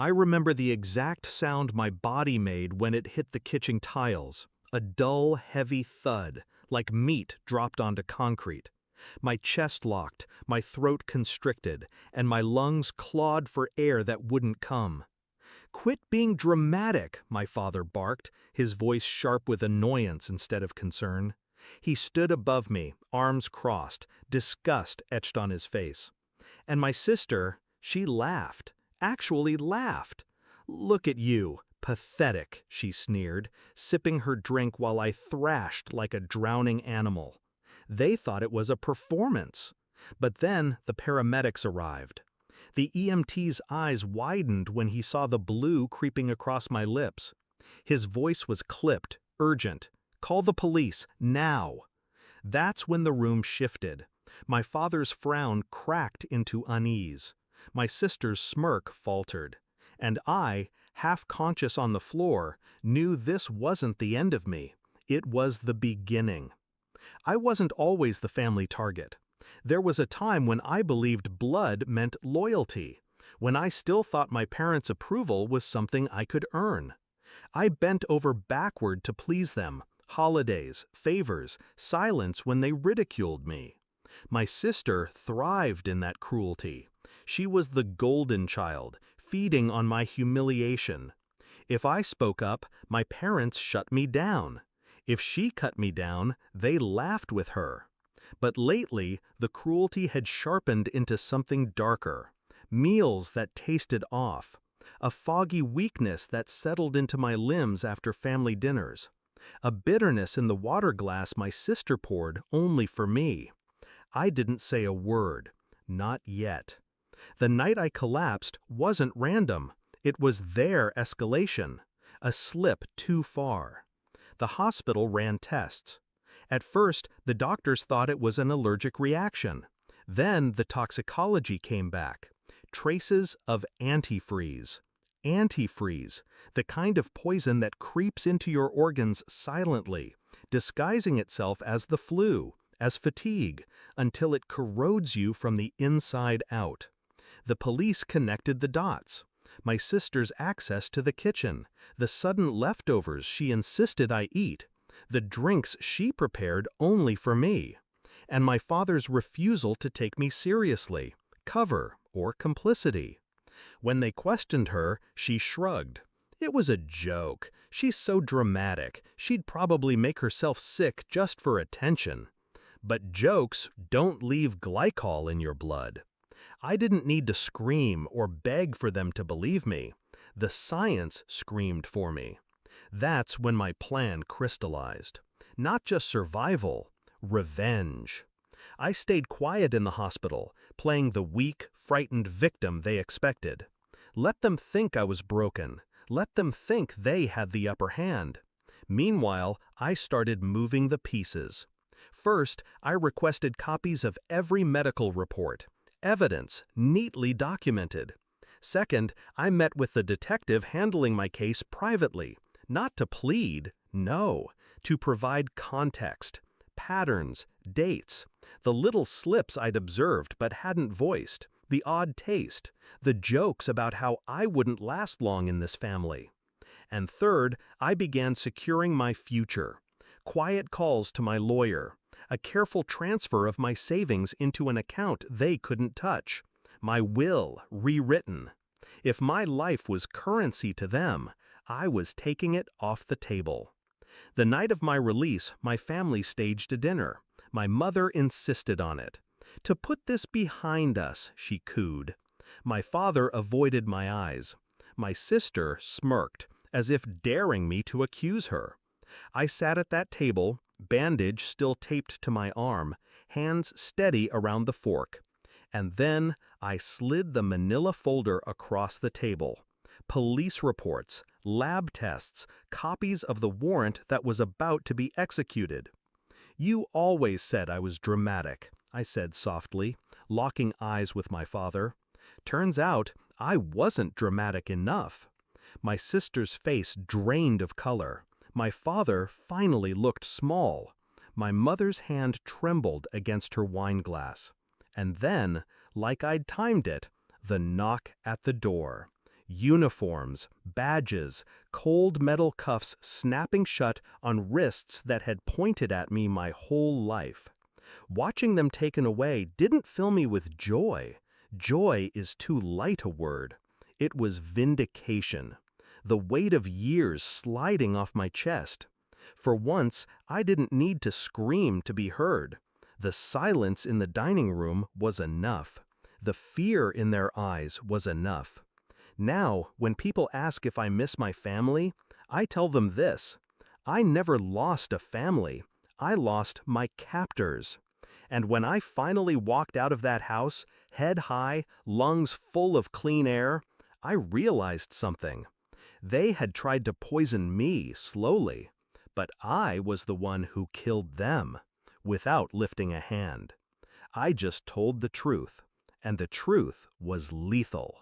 I remember the exact sound my body made when it hit the kitchen tiles, a dull, heavy thud, like meat dropped onto concrete. My chest locked, my throat constricted, and my lungs clawed for air that wouldn't come. "Quit being dramatic," my father barked, his voice sharp with annoyance instead of concern. He stood above me, arms crossed, disgust etched on his face. And my sister, she laughed, actually laughed. "Look at you, pathetic," she sneered, sipping her drink while I thrashed like a drowning animal. They thought it was a performance. But then the paramedics arrived. The EMT's eyes widened when he saw the blue creeping across my lips. His voice was clipped, urgent. "Call the police, now!" That's when the room shifted. My father's frown cracked into unease. My sister's smirk faltered. And I, half conscious on the floor, knew this wasn't the end of me. It was the beginning. I wasn't always the family target. There was a time when I believed blood meant loyalty, when I still thought my parents' approval was something I could earn. I bent over backward to please them, holidays, favors, silence when they ridiculed me. My sister thrived in that cruelty. She was the golden child, feeding on my humiliation. If I spoke up, my parents shut me down. If she cut me down, they laughed with her. But lately, the cruelty had sharpened into something darker. Meals that tasted off. A foggy weakness that settled into my limbs after family dinners. A bitterness in the water glass my sister poured only for me. I didn't say a word. Not yet. The night I collapsed wasn't random. It was their escalation. A slip too far. The hospital ran tests. At first, the doctors thought it was an allergic reaction. Then the toxicology came back. Traces of antifreeze. Antifreeze, the kind of poison that creeps into your organs silently, disguising itself as the flu, as fatigue, until it corrodes you from the inside out. The police connected the dots. My sister's access to the kitchen, the sudden leftovers she insisted I eat, the drinks she prepared only for me, and my father's refusal to take me seriously, cover, or complicity. When they questioned her, she shrugged. It was a joke. She's so dramatic, she'd probably make herself sick just for attention. But jokes don't leave glycol in your blood. I didn't need to scream or beg for them to believe me. The science screamed for me. That's when my plan crystallized. Not just survival, revenge. I stayed quiet in the hospital, playing the weak, frightened victim they expected. Let them think I was broken. Let them think they had the upper hand. Meanwhile, I started moving the pieces. First, I requested copies of every medical report. Evidence, neatly documented. Second, I met with the detective handling my case privately, not to plead, no, to provide context, patterns, dates, the little slips I'd observed but hadn't voiced, the odd taste, the jokes about how I wouldn't last long in this family. And third, I began securing my future. Quiet calls to my lawyer, a careful transfer of my savings into an account they couldn't touch, my will rewritten. If my life was currency to them, I was taking it off the table. The night of my release, my family staged a dinner. My mother insisted on it. "To put this behind us," she cooed. My father avoided my eyes. My sister smirked, as if daring me to accuse her. I sat at that table, bandage still taped to my arm, hands steady around the fork. And then I slid the manila folder across the table. Police reports, lab tests, copies of the warrant that was about to be executed. "You always said I was dramatic," I said softly, locking eyes with my father. Turns out I wasn't dramatic enough. My sister's face drained of color. My father finally looked small. My mother's hand trembled against her wineglass. And then, like I'd timed it, the knock at the door. Uniforms, badges, cold metal cuffs snapping shut on wrists that had pointed at me my whole life. Watching them taken away didn't fill me with joy. Joy is too light a word. It was vindication. The weight of years sliding off my chest. For once, I didn't need to scream to be heard. The silence in the dining room was enough. The fear in their eyes was enough. Now, when people ask if I miss my family, I tell them this: I never lost a family. I lost my captors. And when I finally walked out of that house, head high, lungs full of clean air, I realized something. They had tried to poison me slowly, but I was the one who killed them, without lifting a hand. I just told the truth, and the truth was lethal.